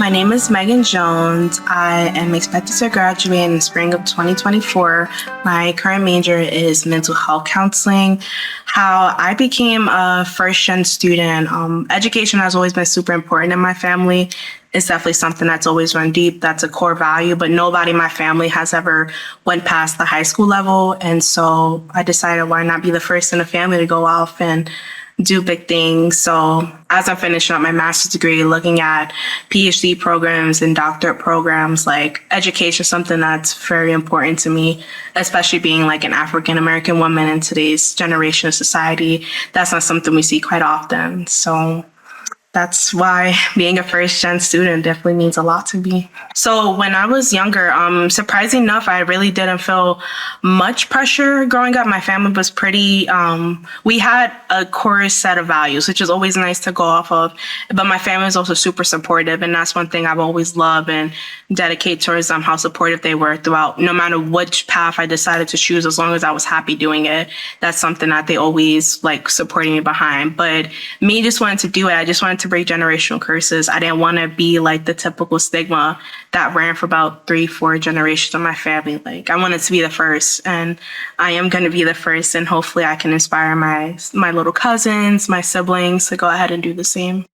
My name is Megan Jones. I am expected to graduate in the spring of 2024. My current major is mental health counseling. How I became a first-gen student, education has always been super important in my family. It's definitely something that's always run deep. That's a core value, but nobody in my family has ever went past the high school level. And so I decided why not be the first in the family to go off and do big things. So as I'm finishing up my master's degree, looking at PhD programs and doctorate programs, like education is something that's very important to me, especially being like an African American woman in today's generation of society. That's not something we see quite often. So that's why being a first-gen student definitely means a lot to me. So when I was younger, surprising enough, I really didn't feel much pressure growing up. My family was pretty, we had a core set of values, which is always nice to go off of. But my family was also super supportive. And that's one thing I've always loved and dedicate towards them, how supportive they were throughout, no matter which path I decided to choose, as long as I was happy doing it. That's something that they always like supporting me behind. But me just wanted to do it. I just wanted to break generational curses. I didn't want to be like the typical stigma that ran for about 3-4 generations of my family. Like I wanted to be the first, and I am going to be the first, and hopefully I can inspire my little cousins, my siblings to go ahead and do the same.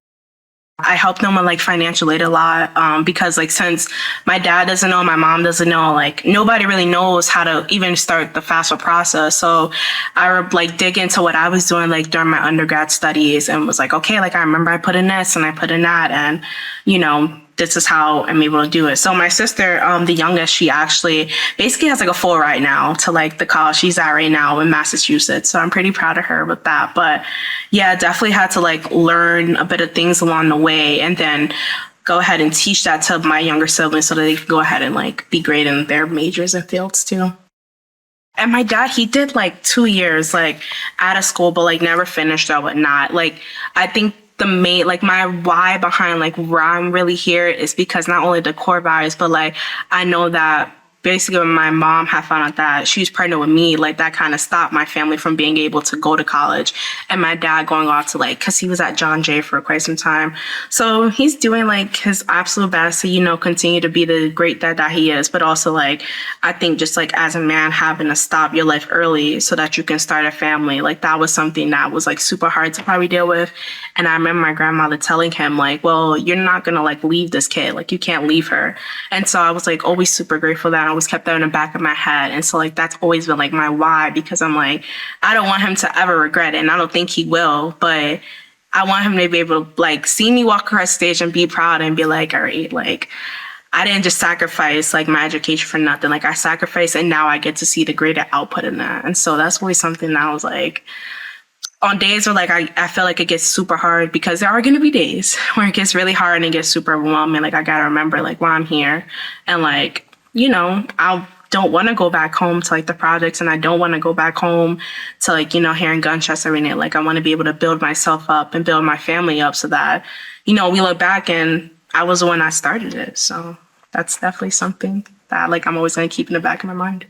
I help them with like financial aid a lot because like since my dad doesn't know, my mom doesn't know, like nobody really knows how to even start the FAFSA process. So I would like dig into what I was doing like during my undergrad studies and was like, okay, like I remember I put in this and I put in that, and you know, this is how I'm able to do it. So my sister, the youngest, she actually basically has like a full ride now to like the college she's at right now in Massachusetts. So I'm pretty proud of her with that. But yeah, definitely had to like learn a bit of things along the way and then go ahead and teach that to my younger siblings so that they can go ahead and like be great in their majors and fields too. And my dad, he did like 2 years like out of school, but like never finished or whatnot. Like I think the main, like my why behind like where I'm really here is because not only the core values, but like I know that basically when my mom had found out that she was pregnant with me, like that kind of stopped my family from being able to go to college, and my dad going off to like, cause he was at John Jay for quite some time. So he's doing like his absolute best to, you know, continue to be the great dad that he is. But also like, I think just like as a man having to stop your life early so that you can start a family, like that was something that was like super hard to probably deal with. And I remember my grandmother telling him like, well, you're not going to like leave this kid. Like you can't leave her. And so I was like always super grateful that I always kept that in the back of my head. And so like that's always been like my why, because I'm like, I don't want him to ever regret it, and I don't think he will, but I want him to be able to like see me walk across stage and be proud and be like, all right, like I didn't just sacrifice like my education for nothing. Like I sacrificed, and now I get to see the greater output in that. And so that's always something that I was like, on days where like I feel like it gets super hard, because there are going to be days where it gets really hard and it gets super overwhelming. Like I got to remember like why I'm here, and like, you know, I don't want to go back home to like the projects, and I don't want to go back home to like, you know, hearing gunshots every night. Like I want to be able to build myself up and build my family up so that, you know, we look back and I was the one that started it. So that's definitely something that like I'm always going to keep in the back of my mind.